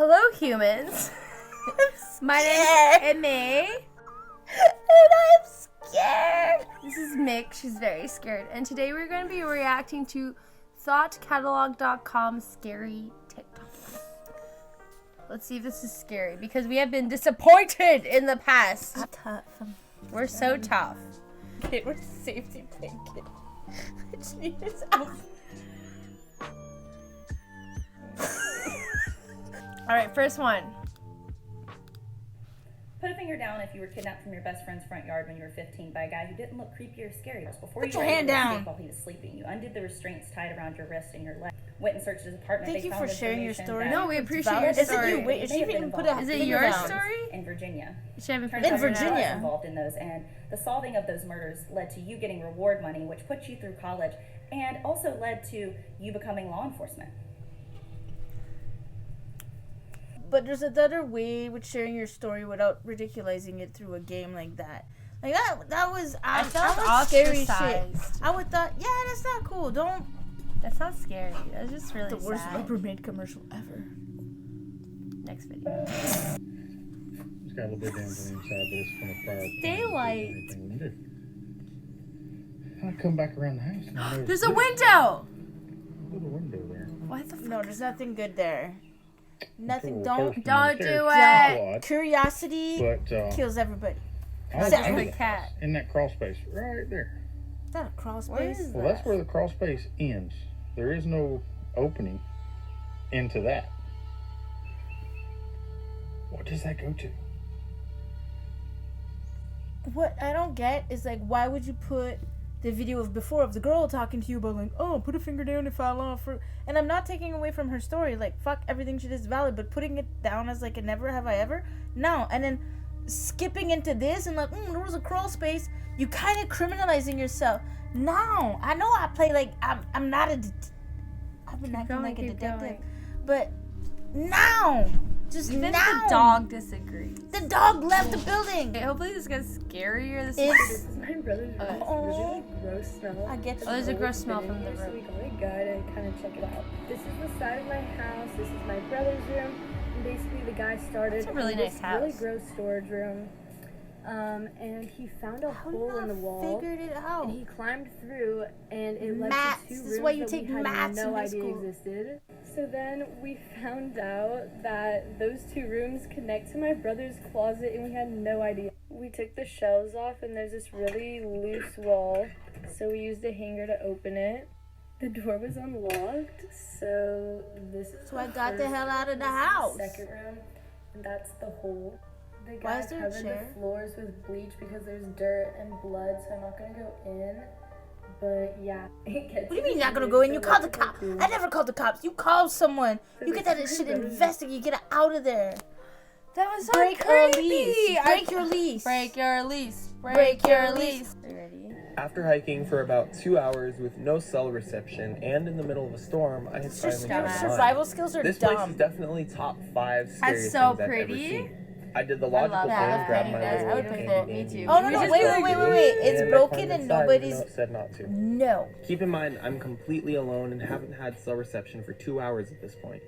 Hello, humans. My name is Emma. And I'm scared. This is Mick. She's very scared. And today we're going to be reacting to thoughtcatalog.com scary TikToks. Let's see if this is scary because we have been disappointed in the past. Tough. We're so tough. It was a safety blanket. I just need this out. All right, first one. Put a finger down if you were kidnapped from your best friend's front yard when you were 15 by a guy who didn't look creepy or scary. Before Put you your hand down while he was sleeping, you undid the restraints tied around your wrist and your leg. Went and searched his apartment. Thank you for sharing your story. No, we appreciate your Is it story. you? Wait, she even put a Is it finger your down. story? In Virginia. She haven't Turns out In your dad was Virginia. involved in those, and the solving of those murders led to you getting reward money, which put you through college, and also led to you becoming law enforcement. But there's another way with sharing your story without ridiculizing it through a game like that. Like that was scary shit. ostracized. I would thought, yeah, that's not cool. Don't. That's not scary. That's just really The worst sad. Rubbermaid commercial ever. Next video. It's got a little bit down to the inside, but it's from a prior. Daylight. Everything we do. I come back around the house and There's a window. little window there. What the fuck? No, there's nothing good there. Nothing. Little Don't. person Don't upstairs. do Squad, it. But Curiosity kills everybody. I was Except for the cat. in that crawl space right there. Is that a crawl Where space? is Well, that's where the crawl space ends. There is no opening into that. What does that go to? What I don't get is like, why would you put the video of before of the girl talking to you about like, oh, put a finger down if I off for, and I'm not taking away from her story. Like, fuck, everything she did is valid, but putting it down as like a never have I ever, no, and then skipping into this and like, there was a crawl space. You kind of criminalizing yourself. No, I know I play like I'm not a. I've been acting like a detective, but now. Just Even now. the dog disagrees. The dog left the building. Okay, hopefully this gets scarier. It's This is my brother's room. It's Oh. really gross smell. I get you. Oh, there's a gross smell from the So we room. got a guy to kind of check it out. This is the side of my house. This is my brother's room. And basically, the guy started It's a really in nice this house. really gross storage room. And he found a hole in the wall. Figured it out. And he climbed through, and it led Maths. to two This rooms is why you that take we had maths in no high idea school. existed. So then we found out that those two rooms connect to my brother's closet, and we had no idea. We took the shelves off, and there's this really loose wall, so we used a hanger to open it. The door was unlocked, so this is So I the got the first hell out of the room, house. this is the second room, and that's the hole. The Why guy is there a covered chair? the floors with bleach because there's dirt and blood, so I'm not gonna go in. But yeah, it gets. What do you mean you're not gonna go in? You called the cops. I never called the cops. You called someone. You get that shit investigated. You get it out of there. That was so Break your creepy. lease. Break your lease. Break your lease. Break your lease. Are you ready? After hiking for about 2 hours with no cell reception and in the middle of a storm, I had Your finally found mine. survival skills are This place dumb. is definitely top 5 scariest so things I've ever pretty. seen. I did the logical love thing, that. grabbed my Yeah, little I would pick that. Me too. Oh, no, We no, just wait, feel wait, like- wait, wait, wait. It's and I broken climbed and inside even nobody's. though it said not to. No. Keep in mind, I'm completely alone and haven't had cell reception for 2 hours at this point.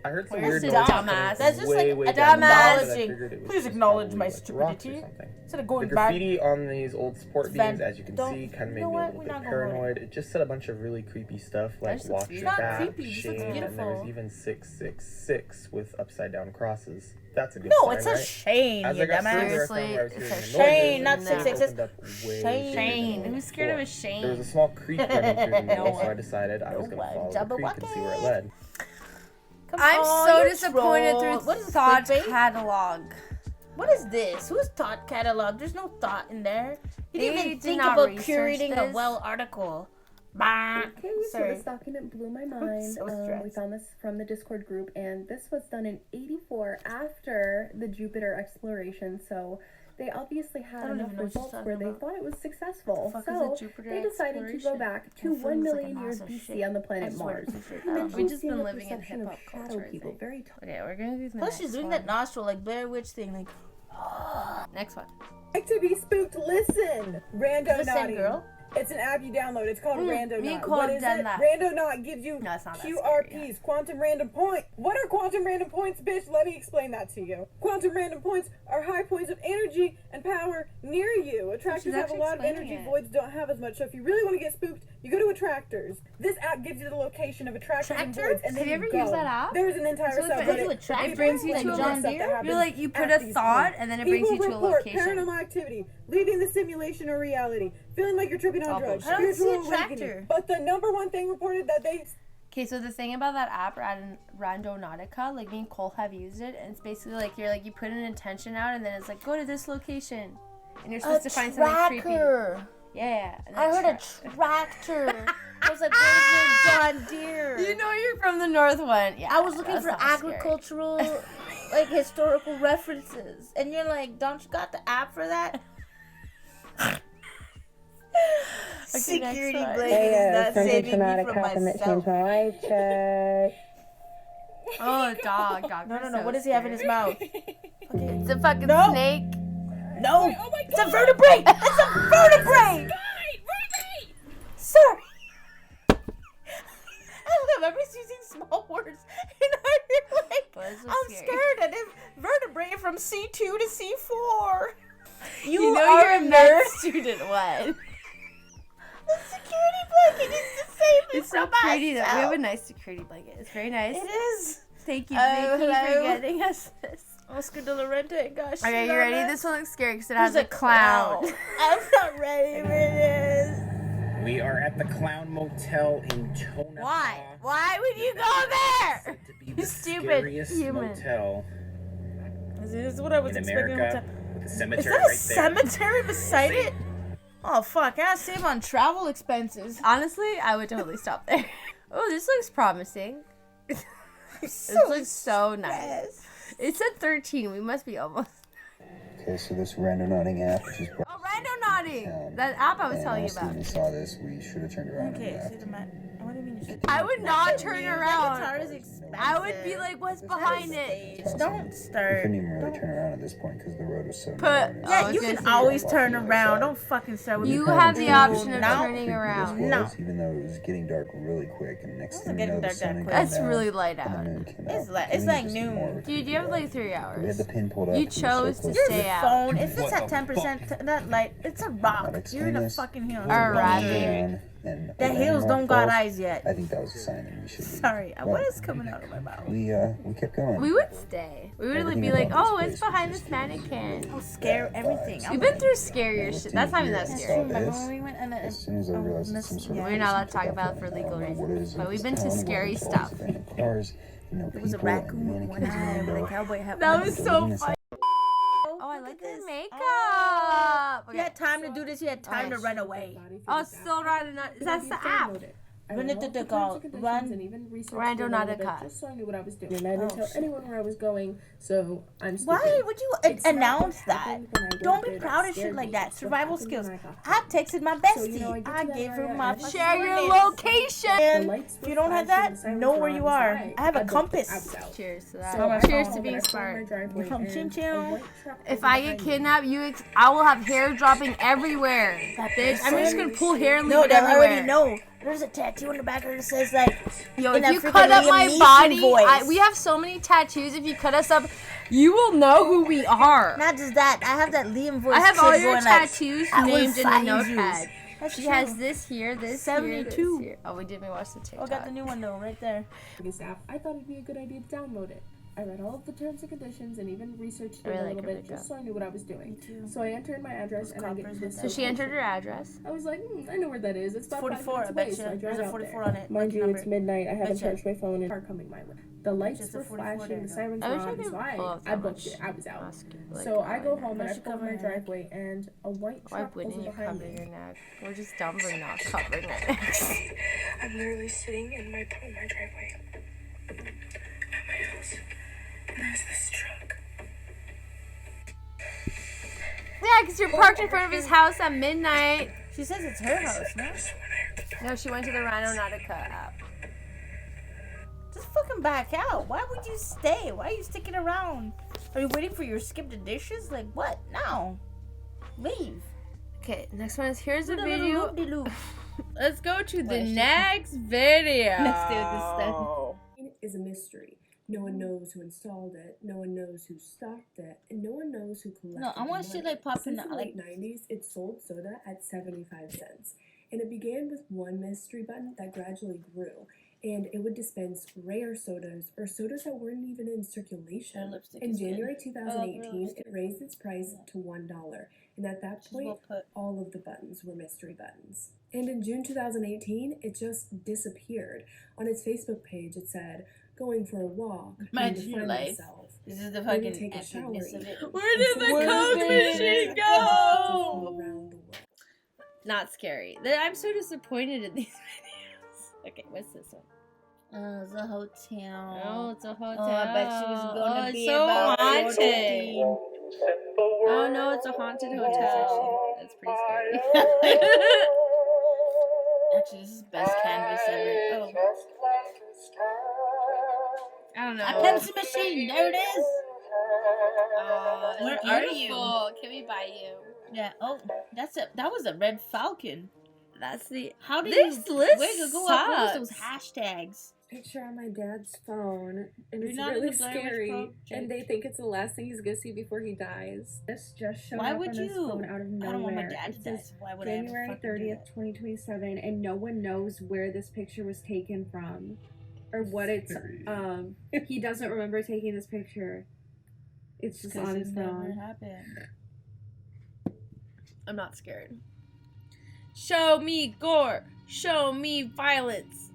I heard some Where's weird the noises dumbass? coming from That's just way, like way a down the dumbass. hall, but I figured it was Please just acknowledge probably my like rocks or stupidity. something. Instead of The going back. graffiti on these old support Van- beams, as you can don't- see, kind of you made know me a what? little We're bit not gonna paranoid. It just said a bunch of really creepy stuff like That looks watch your beautiful. back, Not creepy, it just looks shame, and there beautiful. was even 666 with upside down crosses. That's a good No, sign, it's a right? shame, As you I got further, I dumbass. found where I was Seriously, hearing it's the a shame, noises, not and six, it six, opened up way Shame. bigger Shane. than Who's scared of a before. Shane? There was a small creek running through the middle, No so I one. decided I was No going to one. follow the Jabba creek and see where it Wacky. led. Come I'm on, so you disappointed troll. through What is Thought clickbait? Catalog. What is this? Who's thought catalog? There's no thought in there. You didn't They even did think not about research curating a this. well article. Bah. Okay, so Sorry. this document blew my mind. So We stressed. found this from the Discord group, and this was done in '84 after the Jupiter exploration. So they obviously I had don't enough even know what she's results where talking they about. thought it was successful. fuck is So a Jupiter they decided to go exploration? back to It 1 feels like million a years NASA BC shit. on the I planet swear Mars. to you, He I don't know. mentions We've just seeing been the living in perception of hip-hop shadow culture, I people, think. very tall. Okay, we're gonna do the Plus, next she's doing one. that nostril like Blair Witch thing, like Next one. Like to be spooked, listen. listen, Randonotica. girl. It's an app you download. It's called Randonotica. me and Cole What have is done it? that. Randonotica gives you No, it's not that QRPs, scary, quantum random point. What are quantum random points, bitch? Let me explain that to you. Quantum random points are high points of energy and power near you. Attractors have a lot of energy. Voids don't have as much. So if you really want to get spooked, you go to attractors. This app gives you the location of attractors and voids, and then Have you ever go. used that app? There's an entire subreddit. It brings you to a John location. You're like, you put a thought, and then it brings you to a location. Paranormal activity, leaving the simulation or reality, feeling like you're tripping on drugs. I don't see a Spiritual tractor. awakening. But the number one thing reported that they... Okay, so the thing about that app, Randonotica, like me and Cole have used it, and it's basically like you put an intention out, and then it's like, go to this location, and you're supposed to find something creepy. Yeah. And I heard a tractor. I was like, where's your John Deere? You know you're from the North one. Yeah. I was looking that's for not scary. agricultural, like historical references, and you're like, don't you got the app for that? Security blanket is not saving me from myself. my life check. Oh, dog. No. What does he have in his mouth? It's a fucking snake. No, it's a vertebrae. It's a vertebrae. Sorry. I love everybody's using small words, and I'm like, I'm scared. And it's vertebrae from C2 to C4. You know you're a med student. What? The security blanket is the same. It's so pretty though. We have a nice security blanket. It's very nice. It is. Thank you, Vicky, for hello. getting us this. Oscar de la Renta and gosh. Okay, you ready? This one looks scary because it has There's a clown. I'm not ready for this. We are at the Clown Motel in Tonopah. Why? Why would you go there? Said to be the You stupid scariest human. motel This is what I was in expecting. America. With a Is cemetery that a right there. cemetery beside it? Oh fuck! I gotta save on travel expenses. Honestly, I would totally stop there. Oh, this looks promising. This looks so nice. It said 13. We must be almost. Okay, so this Randonotica app just brought Oh, Randonotica! That app I was telling you about. When we saw this, we should have turned around. Okay, and see left. the mat. What do you mean you should? I would not turn That around. guitar is expensive. I would be like, what's behind it? Don't We start. couldn't even really turn around at this point because the road was so Put- narrow. and Yeah, it You was can just always off turn the other around. side. Don't fucking start with You kind have of the cool option of now. turning Creepy around. this No. was, even though it was getting dark really quick, and next thing you getting know, the dark sun that had quick. come That's down, really light and the out. moon came It's out. like- I it's think like just noon. more of a Dude, you have creepy like 3 We had hours. the pin pulled up. You we were so chose to close Your stay out. phone, if it's What at the 10%, that light, it's a rock. Not You're in a extremist. fucking hill. It was a Alright. bunch down, and The a hills landmark don't got falls. eyes yet. I think that was a sign that we should leave. Sorry, what But is coming out of my mouth? we kept going. We would stay. We would really Everything be like, about this oh, place it's was behind just this mannequin. I'll scare everything. We've been through scarier shit. That's not even that That's scary. true. Remember when we went and As soon as I realized it's some sort of We're not allowed to talk person about it for stuff, I legal don't know what it reasons, is but in we've this been to town, what scary it calls stuff. abandoned cars, There was a people and raccoon one mannequins time around with a there. cowboy hat. That was so Venus funny. Oh, Oh, I like this this. makeup. You had time to do this. You had time Okay. to run away. Oh, still Randonotica. That's the app. Randonotica. Randonotica. Just so I knew what I was doing. And I didn't tell anyone where I was going, so I'm stupid. Why would you It's not announce what that? happened when I went Don't be there proud that of shit scared like me. that. It's what Survival happened skills. when I got I home. texted my So, bestie. you know, I get I to that gave her area my and I Share your coordinates. location. And The lights if were you don't have flashing, that, the sirens know were where on, you so are. I I have a booked it. compass. I was out. Cheers to that. So I Cheers got to home being and I saw my smart. driveway From and Chin a Chin. white truck If was I get behind me. kidnapped, I will have hair dropping everywhere. Bitch, I'm just gonna pull hair and leave No, it they everywhere. already know. There's a tattoo on the back of it that says like, Yo, in if a you freaking cut up Liam my Neeson body, voice. we have so many tattoos. If you cut us up, you will know who we are. Not just that, I have that Liam voice. I have kid all your going like, tattoos I will named in the find you. notepad. That's She true. has this here, this 72. here, this here. Oh, we didn't watch the Oh, TikTok. got the new one though, right there. This app, I thought it'd be a good idea to download it. I read all of the terms and conditions and even researched I it really a like little your bit makeup. just so I knew what I was doing. Me too. So I entered my address and I get to this So she entered her address. I was like, I know where that is. It's about 44, 5 I minutes bet away, so I you. drive There's a out 44 there. on it. Mind you, Number. it's midnight. I haven't Betcha. charged my phone and car coming my way. The lights Just a were 44 flashing, there. the sirens I were wish I on, could so pull I up that booked much. it. I was out. Like, So I go home and Why I she pull cover my her neck? driveway and a white Why truck wouldn't pulls you behind cover me. your neck? We're just dumb for not covering our necks. I'm literally sitting in my driveway at my house, and there's this truck. Yeah, because you're parked in front of his house at midnight. She says it's her house, no? No, she went to the Randonotica app. Just fucking back out. Why would you stay? Why are you sticking around? Are you waiting for your skip the dishes? Like what? No. Leave. Okay, next one is here's a video. Let's go to the next video. Let's do this stuff. Is a mystery. No one knows who installed it. No one knows who stocked it, and no one knows who collected it. No, I want to see like popping Since out the like. late 90s, it sold soda at 75 cents. And it began with one mystery button that gradually grew. And it would dispense rare sodas or sodas that weren't even in circulation. In January 2018, it raised its price to $1. And at that point, all of the buttons were mystery buttons. And in June 2018, it just disappeared. On its Facebook page, it said, going for a walk, Imagine your life. This is the fucking take a shower. epicness of it. Where did the Coke machine go? Not scary. I'm so disappointed in these videos. Okay, what's this one? Oh, it's a hotel. Oh, it's a hotel. Oh, I bet she was gonna it's be so about haunted. 14. Oh no, it's a haunted hotel. That's pretty scary. Actually, this is best canvas ever. Oh. I don't know. A pencil machine. There it is. Where are you? Can we buy you? Yeah. Oh, that was a red falcon. That's the. How did this you? list Where go up? What was those sucks. hashtags? Picture on my dad's phone, and You're it's not in really the Blair Witch scary. Project. And they think it's the last thing he's gonna see before he dies. This just showed Why up would on his you? phone out of nowhere. I don't want my dad to It die. says Why would I ever January fucking do 30th, that? 2027, and no one knows where this picture was taken from, or what it's. He doesn't remember taking this picture. It's just on his never phone. happened. I'm not scared. Show me gore. Show me violence.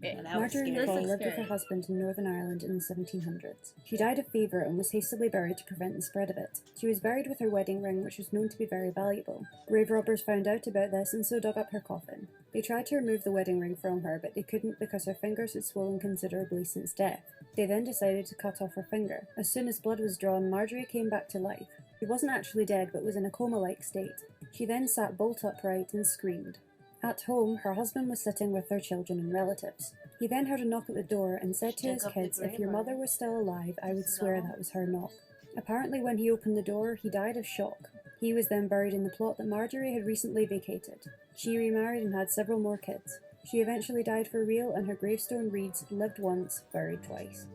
Yeah, that was Marjorie scary. Nicole lived with her husband in Northern Ireland in the 1700s. She died of fever and was hastily buried to prevent the spread of it. She was buried with her wedding ring, which was known to be very valuable. Grave robbers found out about this and so dug up her coffin. They tried to remove the wedding ring from her, but they couldn't because her fingers had swollen considerably since death. They then decided to cut off her finger. As soon as blood was drawn, Marjorie came back to life. She wasn't actually dead, but was in a coma-like state. She then sat bolt upright and screamed. At home, her husband was sitting with their children and relatives. He then heard a knock at the door and said to his kids, if your mother was still alive, I would swear that was her knock. Apparently when he opened the door, he died of shock. He was then buried in the plot that Marjorie had recently vacated. She remarried and had several more kids. She eventually died for real, and her gravestone reads, lived once, buried twice.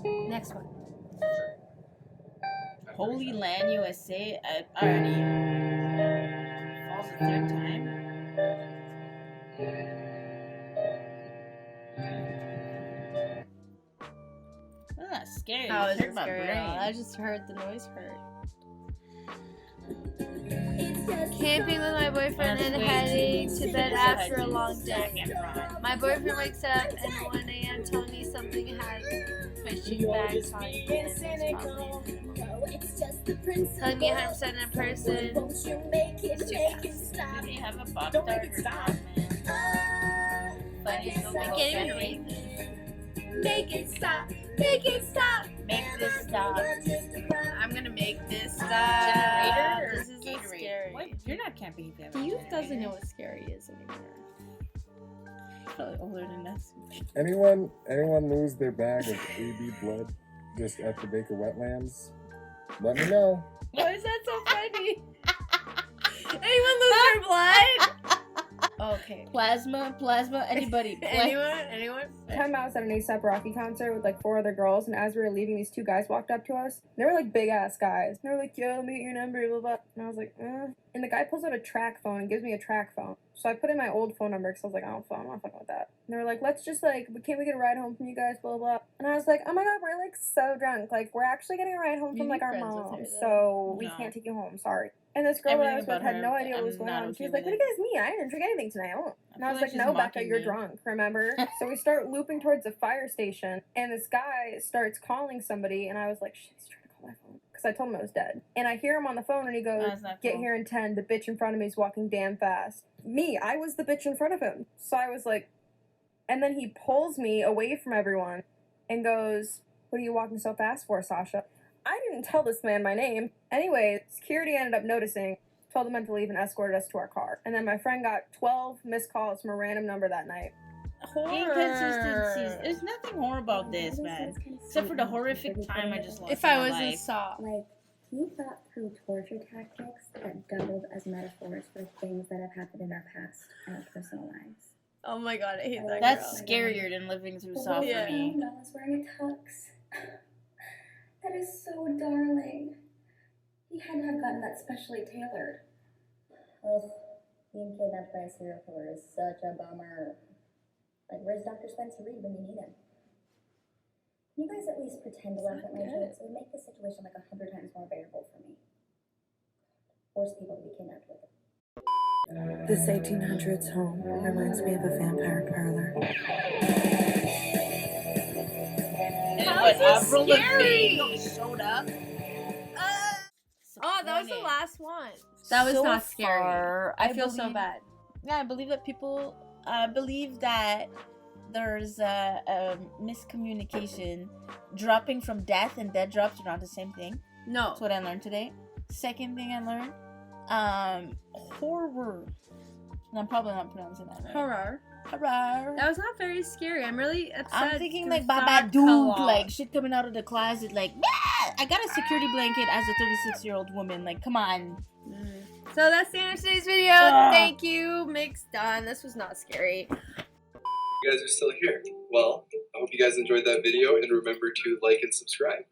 Next one. Holy Land, USA. I already falls the third time. That's not scary. That It hurt was my scary. brain. I just heard the noise hurt. Camping with my boyfriend and heading to bed after a long day. My boyfriend wakes up at 1 a.m. telling me something has fishing bags on it. Telling me 100% in person. It's too fast. Did you have a pop tart or not, man? Funny, I can't even read this. Make it stop. Make it stop. Make this stop. I'm gonna make this stop. Generator or This is so scary. What? You're not camping if you have The a youth generator. doesn't know what scary is anymore. Probably older than us. Anyone lose their bag of AB blood just at the Baker wetlands? Let me know. Why is that so funny? Anyone lose their blood? Okay. Plasma, anybody. Anyone? Time I was at an A$AP Rocky concert with like 4 other girls, and as we were leaving, these 2 guys walked up to us. They were like big ass guys. They were like, yo, let me get your number, blah, blah. And I was like, And the guy pulls out a track phone and gives me a track phone. So I put in my old phone number because I was like, I don't phone, I'm not fucking with that. And they were like, let's just like, can't we get a ride home from you guys, blah, blah. And I was like, oh my god, we're like so drunk. Like, we're actually getting a ride home from like our mom. So we can't take you home, sorry. And this girl that I was with had no idea what was going on. She was like, what do you guys mean? I didn't drink anything tonight. And I was like, no, Becca, you're drunk, remember? So we start looping towards the fire station, and this guy starts calling somebody, and I was like, shit, he's trying to call my phone. Because I told him I was dead. And I hear him on the phone, and he goes, get here in 10. The bitch in front of me is walking damn fast. Me, I was the bitch in front of him. So I was like, and then he pulls me away from everyone and goes, what are you walking so fast for, Sasha? I didn't tell this man my name. Anyway, security ended up noticing, told the men to leave, and escorted us to our car. And then my friend got 12 missed calls from a random number that night. horror. Inconsistencies. There's nothing horror about this, man. Except for the horrific time I just lost. If I was in Saw. Like, he thought through torture tactics that doubled as metaphors for things that have happened in our past and our personal lives. Oh my god, I hate that That's girl. scarier than living through Saw for me. I was wearing a tux. That is so darling. He had to have gotten that specially tailored. Oh, being kidnapped by a serial killer is such a bummer. Like, where's Dr. Spencer Reed when you need him? Can you guys at least pretend to laugh at my jokes? It would make the situation like 100 times more bearable for me. Force people to be kidnapped with it. This 1800s home reminds me of a vampire parlor. How is it scary? Showed up. Oh, that was the last one. That was So not scary. far, I feel so bad. Yeah, I believe that people believe that there's a miscommunication. Dropping from death and dead drops are not the same thing. No. That's what I learned today. Second thing I learned, horror. And I'm probably not pronouncing that right. Horror. Horror. That was not very scary. I'm really upset. I'm thinking like Babadook, Babadook, like shit coming out of the closet, like, bah! I got a security blanket as a 36-year-old woman. Like, come on. So that's the end of today's video. Thank you, Mix Done. This was not scary. You guys are still here. Well, I hope you guys enjoyed that video and remember to like and subscribe.